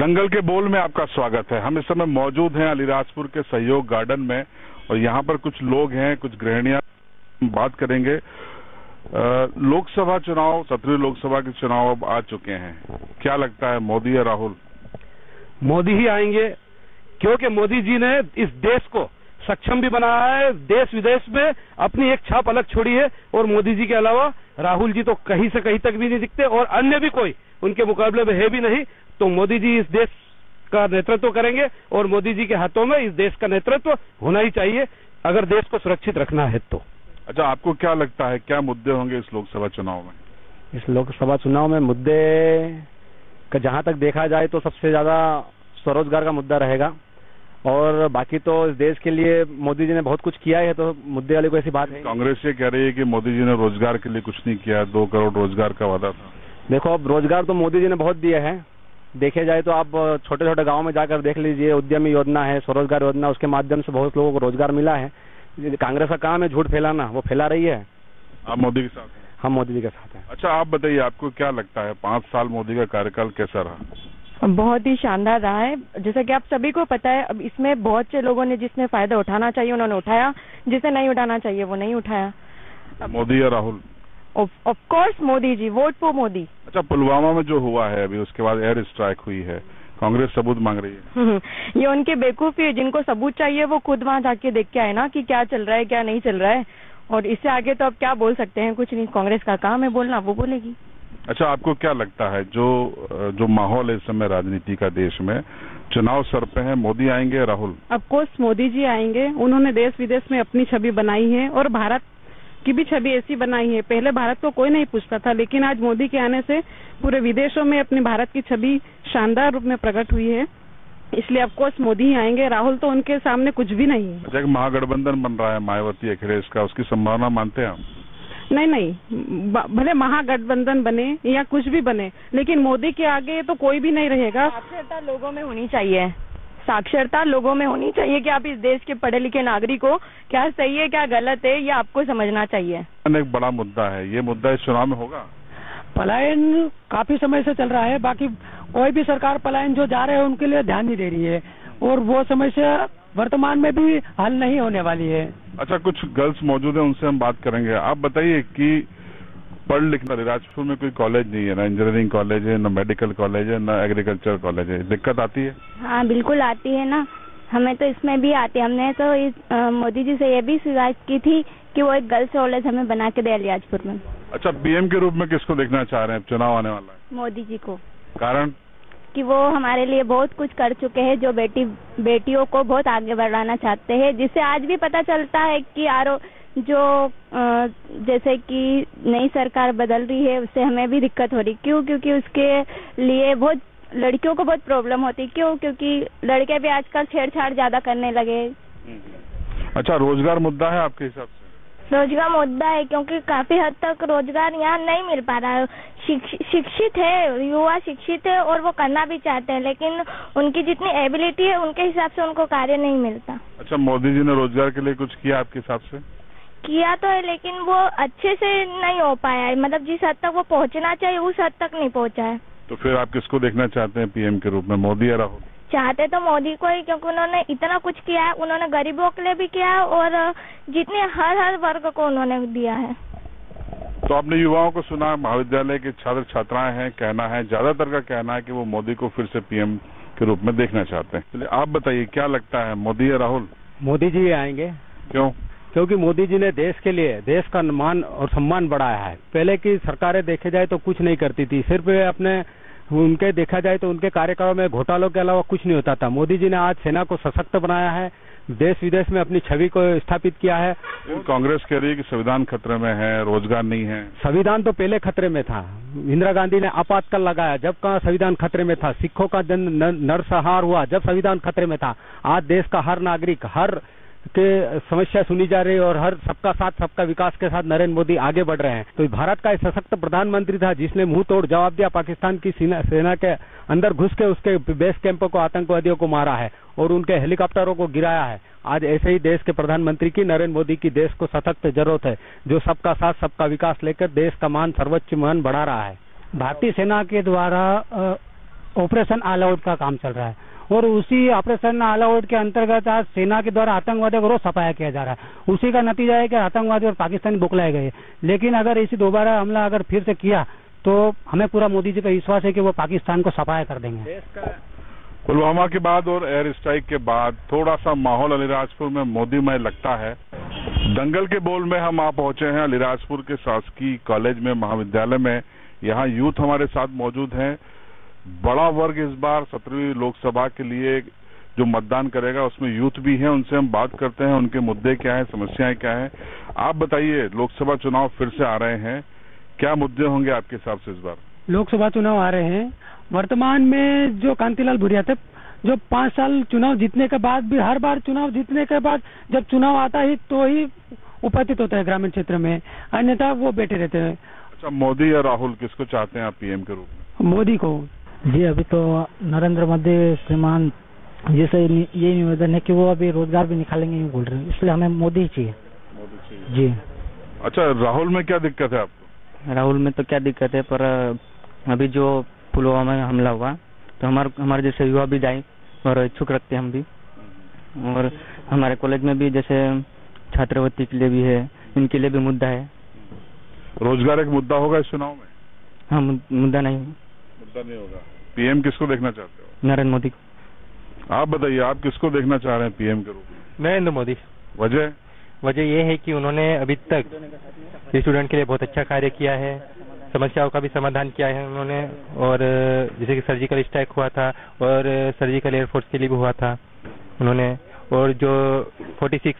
दंगल के बोल में आपका स्वागत है। हम इस समय मौजूद हैं अलीराजपुर के सहयोग गार्डन में और यहाँ पर कुछ लोग हैं, कुछ गृहिणियां। बात करेंगे। लोकसभा चुनाव, 17वीं लोकसभा के चुनाव अब आ चुके हैं। क्या लगता है, मोदी या राहुल? मोदी ही आएंगे, क्योंकि मोदी जी ने इस देश को सक्षम भी बनाया है। देश विदेश में अपनी एक छाप अलग छोड़ी है और मोदी जी के अलावा राहुल जी तो कहीं से कहीं तक भी नहीं दिखते और अन्य भी कोई उनके मुकाबले में है भी नहीं। तो मोदी जी इस देश का नेतृत्व करेंगे और मोदी जी के हाथों में इस देश का नेतृत्व होना ही चाहिए अगर देश को सुरक्षित रखना है तो। अच्छा, आपको क्या लगता है, क्या मुद्दे होंगे इस लोकसभा चुनाव में? इस लोकसभा चुनाव में मुद्दे का जहां तक देखा जाए तो सबसे ज्यादा स्वरोजगार का मुद्दा रहेगा और बाकी तो इस देश के लिए मोदी जी ने बहुत कुछ किया है, तो मुद्दे वाली कोई ऐसी बात है। कांग्रेस ये कह रही है कि मोदी जी ने रोजगार के लिए कुछ नहीं किया, 2 करोड़ रोजगार का वादा था। देखो, अब रोजगार तो मोदी जी ने बहुत दिए हैं। देखे जाए तो आप छोटे छोटे गांव में जाकर देख लीजिए, उद्यमी योजना है, स्वरोजगार योजना, उसके माध्यम से बहुत लोगों को रोजगार मिला है। कांग्रेस का काम है झूठ फैलाना, वो फैला रही है। आप मोदी के साथ हैं? हम मोदी जी के साथ हैं। अच्छा, आप बताइए, आपको क्या लगता है 5 साल मोदी का कार्यकाल कैसा रहा? बहुत ही शानदार रहा है। जैसा कि आप सभी को पता है, अब इसमें बहुत से लोगों ने जिसने फायदा उठाना चाहिए उन्होंने उठाया, जिसे नहीं उठाना चाहिए वो नहीं उठाया। मोदी या Rahul? Of course Modi ji, vote for Modi. अच्छा, पुलवामा में जो हुआ है अभी, उसके बाद एयर स्ट्राइक हुई है, कांग्रेस सबूत मांग रही है। ये उनके बेवकूफी है। जिनको सबूत चाहिए वो खुद वहां जाके देख के आए ना कि क्या चल रहा है क्या नहीं चल रहा है, और इससे आगे तो अब क्या बोल सकते हैं, कुछ नहीं। कांग्रेस का काम है बोलना, वो बोलेगी। अच्छा, आपको क्या लगता है, जो माहौल है इस समय राजनीति का देश में, चुनाव सर पे है, मोदी आएंगे राहुल? ऑफ कोर्स मोदी जी आएंगे। उन्होंने देश विदेश में अपनी छवि बनाई है और भारत की भी छवि ऐसी बनाई है। पहले भारत को कोई नहीं पूछता था, लेकिन आज मोदी के आने से पूरे विदेशों में अपने भारत की छवि शानदार रूप में प्रकट हुई है। इसलिए ऑफ कोर्स मोदी ही आएंगे। राहुल तो उनके सामने कुछ भी नहीं है। अच्छा, एक महागठबंधन बन रहा है मायावती अखिलेश का, उसकी संभावना मानते हैं आप? नहीं, भले महागठबंधन बने या कुछ भी बने, लेकिन मोदी के आगे तो कोई भी नहीं रहेगा। साक्षरता लोगों में होनी चाहिए, साक्षरता लोगों में होनी चाहिए कि आप इस देश के पढ़े लिखे नागरिक हो, क्या सही है क्या गलत है ये आपको समझना चाहिए। एक बड़ा मुद्दा है, ये मुद्दा इस चुनाव में होगा। पलायन काफी समय से चल रहा है, बाकी कोई भी सरकार पलायन जो जा रहे हैं उनके लिए ध्यान नहीं दे रही है और वो समस्या वर्तमान में भी हल नहीं होने वाली है। अच्छा, कुछ गर्ल्स मौजूद हैं, उनसे हम बात करेंगे। आप बताइए कि पढ़ लिखना, अलीराजपुर में कोई कॉलेज नहीं है, ना इंजीनियरिंग कॉलेज है, ना मेडिकल कॉलेज है, ना एग्रीकल्चर कॉलेज है, दिक्कत आती है? हाँ बिल्कुल आती है ना, हमें तो इसमें भी आती है। हमने तो इस मोदी जी से ये भी शिकायत की थी कि वो एक गर्ल्स कॉलेज हमें बना के दे अलीराजपुर में। अच्छा, पीएम के रूप में किसको देखना चाह रहे हैं? चुनाव आने वाला है। मोदी जी को। कारण? कि वो हमारे लिए बहुत कुछ कर चुके हैं, जो बेटियों को बहुत आगे बढ़ाना चाहते हैं, जिससे आज भी पता चलता है कि जो जैसे कि नई सरकार बदल रही है उससे हमें भी दिक्कत हो रही। क्यों? क्योंकि उसके लिए बहुत लड़कियों को बहुत प्रॉब्लम होती। क्यों? क्योंकि लड़के भी आजकल छेड़छाड़ ज्यादा करने लगे। अच्छा, रोजगार मुद्दा है आपके हिसाब से? रोजगार मुद्दा है, क्योंकि काफी हद तक रोजगार यहाँ नहीं मिल पा रहा है। शिक्षित है, युवा शिक्षित है और वो करना भी चाहते हैं, लेकिन उनकी जितनी एबिलिटी है उनके हिसाब से उनको कार्य नहीं मिलता। अच्छा, मोदी जी ने रोजगार के लिए कुछ किया आपके हिसाब से? किया तो है, लेकिन वो अच्छे से नहीं हो पाया है। मतलब जिस हद तक वो पहुँचना चाहिए उस हद तक नहीं पहुँचा है। तो फिर आप किसको देखना चाहते हैं पीएम के रूप में, मोदी या राहुल? चाहते तो मोदी को ही, क्योंकि उन्होंने इतना कुछ किया है। उन्होंने गरीबों के लिए भी किया है और जितने हर वर्ग को उन्होंने दिया है। तो आपने युवाओं को सुना, महाविद्यालय के छात्र छात्राएं हैं, कहना है, ज्यादातर का कहना है कि वो मोदी को फिर से पीएम के रूप में देखना चाहते हैं। चलिए, आप बताइए क्या लगता है, मोदी या राहुल? मोदी जी आएंगे। क्यों? क्योंकि मोदी जी ने देश के लिए देश का मान और सम्मान बढ़ाया है। पहले की सरकारें देखे जाए तो कुछ नहीं करती थी, सिर्फ अपने उनके देखा जाए तो उनके कार्यकालों में घोटालों के अलावा कुछ नहीं होता था। मोदी जी ने आज सेना को सशक्त बनाया है, देश विदेश में अपनी छवि को स्थापित किया है। कांग्रेस कह रही है कि संविधान खतरे में है, रोजगार नहीं है। संविधान तो पहले खतरे में था, इंदिरा गांधी ने आपातकाल लगाया जब का संविधान खतरे में था। सिखों का नरसंहार हुआ जब संविधान खतरे में था। आज देश का हर नागरिक, हर के समस्या सुनी जा रही है और हर सबका साथ सबका विकास के साथ नरेंद्र मोदी आगे बढ़ रहे हैं। तो भारत का एक सशक्त प्रधानमंत्री था जिसने मुंह तोड़ जवाब दिया, पाकिस्तान की सेना के अंदर घुस के उसके बेस कैंपों को, आतंकवादियों को मारा है और उनके हेलीकॉप्टरों को गिराया है। आज ऐसे ही देश के प्रधानमंत्री की, नरेंद्र मोदी की देश को सशक्त जरूरत है, जो सबका साथ सबका विकास लेकर देश का मान, सर्वोच्च मान बढ़ा रहा है। भारतीय सेना के द्वारा ऑपरेशन ऑल आउट का काम चल रहा है, और उसी ऑपरेशन ऑल आउट के अंतर्गत आज सेना के द्वारा आतंकवादियों को रोज सफाया किया जा रहा है। उसी का नतीजा है कि आतंकवादी और पाकिस्तानी बुकलाए गए। लेकिन अगर इसी दोबारा हमला अगर फिर से किया तो हमें पूरा मोदी जी का विश्वास है कि वो पाकिस्तान को सफाया कर देंगे। पुलवामा के बाद और एयर स्ट्राइक के बाद थोड़ा सा माहौल अलीराजपुर में मोदीमय लगता है। दंगल के बोल में हम पहुंचे हैं अलीराजपुर के शासकीय कॉलेज में, महाविद्यालय में। यहाँ यूथ हमारे साथ मौजूद हैं। बड़ा वर्ग इस बार 17वीं लोकसभा के लिए जो मतदान करेगा उसमें यूथ भी है। उनसे हम बात करते हैं, उनके मुद्दे क्या हैं, समस्याएं क्या हैं। आप बताइए, लोकसभा चुनाव फिर से आ रहे हैं, क्या मुद्दे होंगे आपके हिसाब से इस बार? लोकसभा चुनाव आ रहे हैं। वर्तमान में जो कांतिलाल भूरिया थे, जो 5 साल चुनाव जीतने के बाद भी हर बार चुनाव जीतने के बाद जब चुनाव आता है तो ही उपस्थित होता है ग्रामीण क्षेत्र में, अन्यथा वो बैठे रहते हैं। अच्छा, मोदी या राहुल किसको चाहते हैं आप पीएम के रूप में? मोदी को। जी, अभी तो नरेंद्र मोदी श्रीमान जी से ये निवेदन है कि वो अभी रोजगार भी निकालेंगे, यूँ बोल रहे हैं, इसलिए हमें मोदी ही चाहिए। जी। अच्छा, राहुल में क्या दिक्कत है आपको? राहुल में तो क्या दिक्कत है, पर अभी जो पुलवामा में हमला हुआ तो हमारे जैसे युवा भी जाए और इच्छुक रखते हैं हम भी, और हमारे कॉलेज में भी जैसे छात्रवृत्ति के लिए भी है, इनके लिए भी मुद्दा है। रोजगार एक मुद्दा होगा इस चुनाव में? हाँ, मुद्दा नहीं होगा। पीएम किसको देखना चाहते हो? नरेंद्र मोदी को। आप बताइए, आप किसको देखना चाह रहे हैं पीएम के रूप में? नरेंद्र मोदी। वजह ये है कि उन्होंने अभी तक स्टूडेंट के लिए बहुत अच्छा कार्य किया है, समस्याओं का भी समाधान किया है उन्होंने, और जैसे कि सर्जिकल स्ट्राइक हुआ था और सर्जिकल एयरफोर्स के लिए भी हुआ था उन्होंने, और जो 46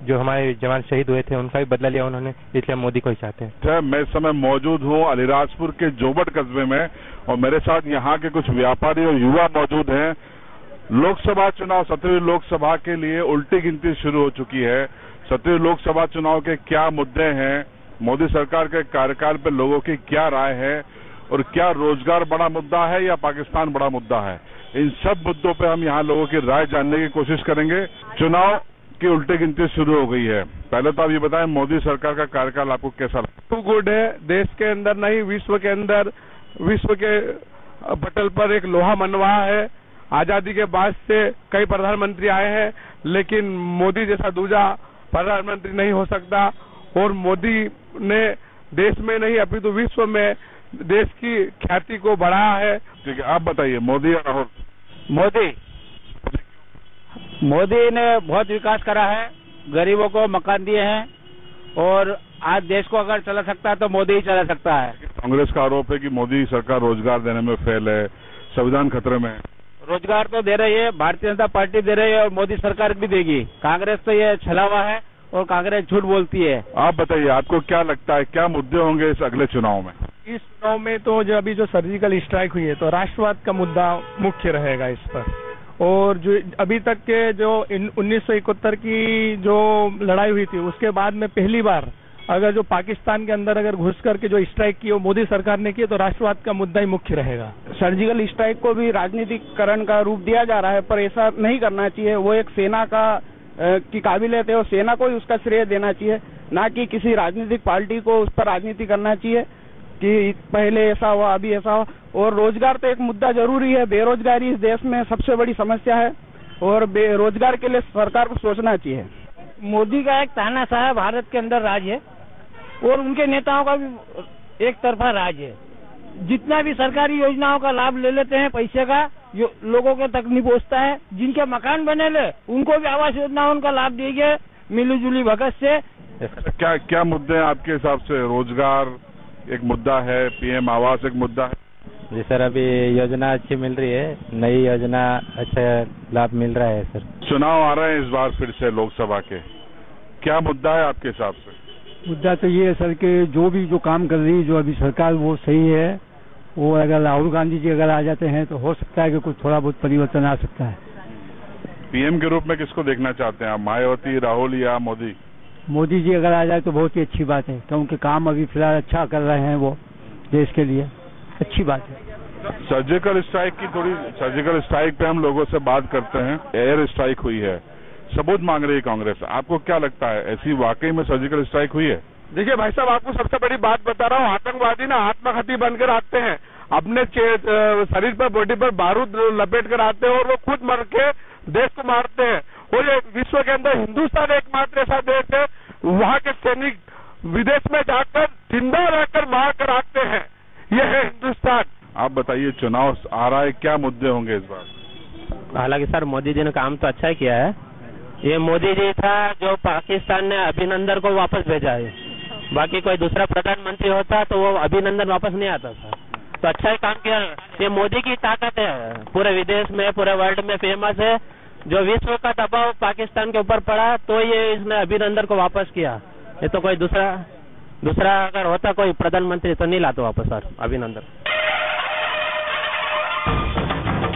जो हमारे जवान शहीद हुए थे उनका भी बदला लिया उन्होंने, इसलिए हम मोदी को ही चाहते हैं। मैं इस समय मौजूद हूँ अलीराजपुर के जोबट कस्बे में, और मेरे साथ यहाँ के कुछ व्यापारी और युवा मौजूद हैं। लोकसभा चुनाव 17वीं लोकसभा के लिए उल्टी गिनती शुरू हो चुकी है। 17वीं लोकसभा चुनाव के क्या मुद्दे हैं, मोदी सरकार के कार्यकाल पर लोगों की क्या राय है, और क्या रोजगार बड़ा मुद्दा है या पाकिस्तान बड़ा मुद्दा है, इन सब मुद्दों पे हम यहाँ लोगों की राय जानने की कोशिश करेंगे। चुनाव की उल्टी गिनती शुरू हो गई है। पहले तो आप ये बताएं, मोदी सरकार का कार्यकाल आपको कैसा लगा? टू गुड है। देश के अंदर नहीं, विश्व के अंदर, विश्व के पटल पर एक लोहा मनवा है। आजादी के बाद से कई प्रधानमंत्री आए हैं, लेकिन मोदी जैसा दूजा प्रधानमंत्री नहीं हो सकता, और मोदी ने देश में नहीं अपितु विश्व में देश की ख्याति को बढ़ाया है। ठीक है, आप बताइए, मोदी या राहुल? मोदी ने बहुत विकास करा है, गरीबों को मकान दिए हैं, और आज देश को अगर चला सकता है तो मोदी ही चला सकता है। कांग्रेस का आरोप है कि मोदी सरकार रोजगार देने में फेल है, संविधान खतरे में है। रोजगार तो दे रही है, भारतीय जनता पार्टी दे रही है, और मोदी सरकार भी देगी। कांग्रेस तो ये छलावा है और कांग्रेस झूठ बोलती है। आप बताइए, आपको क्या लगता है, क्या मुद्दे होंगे इस अगले चुनाव में? इस चुनाव में तो जो अभी जो सर्जिकल स्ट्राइक हुई है तो राष्ट्रवाद का मुद्दा मुख्य रहेगा इस पर, और जो अभी तक के जो 1971 की जो लड़ाई हुई थी उसके बाद में पहली बार अगर जो पाकिस्तान के अंदर अगर घुस करके जो स्ट्राइक की वो मोदी सरकार ने की, तो राष्ट्रवाद का मुद्दा ही मुख्य रहेगा। सर्जिकल स्ट्राइक को भी राजनीतिकरण का रूप दिया जा रहा है, पर ऐसा नहीं करना चाहिए। वो एक सेना की काबिलियत है, और सेना को ही उसका श्रेय देना चाहिए, ना कि किसी राजनीतिक पार्टी को उस पर राजनीति करना चाहिए कि पहले ऐसा हुआ अभी ऐसा हुआ। और रोजगार तो एक मुद्दा जरूरी है। बेरोजगारी इस देश में सबसे बड़ी समस्या है, और बेरोजगार के लिए सरकार को सोचना चाहिए। मोदी का एक तानाशाह भारत के अंदर राज है, और उनके नेताओं का भी एक तरफा राज है। जितना भी सरकारी योजनाओं का लाभ ले लेते हैं, पैसे का लोगों के तक नहीं पहुंचता है। जिनके मकान बने ले उनको भी आवास योजना उनका लाभ देंगे मिलीजुली भगत से। क्या क्या मुद्दे हैं आपके हिसाब से? रोजगार एक मुद्दा है, पीएम आवास एक मुद्दा है। जी सर, अभी योजना अच्छी मिल रही है, नई योजना अच्छा लाभ मिल रहा है सर। चुनाव आ रहे हैं इस बार फिर से लोकसभा के, क्या मुद्दा है आपके हिसाब से? मुद्दा तो ये है सर कि जो काम कर रही है जो अभी सरकार वो सही है। वो अगर राहुल गांधी जी अगर आ जाते हैं तो हो सकता है कि कुछ थोड़ा बहुत परिवर्तन आ सकता है। पीएम के रूप में किसको देखना चाहते हैं आप, मायावती, राहुल या मोदी? मोदी जी अगर आ जाए तो बहुत ही अच्छी बात है, क्योंकि काम अभी फिलहाल अच्छा कर रहे हैं, वो देश के लिए अच्छी बात है। सर्जिकल स्ट्राइक पे हम लोगों से बात करते हैं। एयर स्ट्राइक हुई है, सबूत मांग रही है कांग्रेस, आपको क्या लगता है, ऐसी वाकई में सर्जिकल स्ट्राइक हुई है? देखिए भाई साहब, आपको सबसे बड़ी बात बता रहा हूँ, आतंकवादी ना आत्मघाती बनकर आते हैं। अपने शरीर पर, बॉडी पर बारूद लपेट कर आते हैं और वो खुद मर के देश को मारते हैं। और ये विश्व के अंदर हिंदुस्तान एकमात्र ऐसा देश है, वहाँ के सैनिक विदेश में जाकर जिंदा रहकर मार कर आते हैं। ये है हिंदुस्तान। आप बताइए, चुनाव आ रहा है, क्या मुद्दे होंगे इस बार? हालांकि सर मोदी जी ने काम तो अच्छा किया है। ये मोदी जी था जो पाकिस्तान ने अभिनंदन को वापस भेजा है, बाकी कोई दूसरा प्रधानमंत्री होता तो वो अभिनंदन वापस नहीं आता था। तो अच्छा ही काम किया। ये मोदी की ताकत है, पूरे विदेश में, पूरे वर्ल्ड में फेमस है। जो विश्व का दबाव पाकिस्तान के ऊपर पड़ा तो ये इसने अभिनंदन को वापस किया। ये तो कोई दूसरा अगर होता कोई प्रधानमंत्री तो नहीं लाता वापस सर अभिनंदन।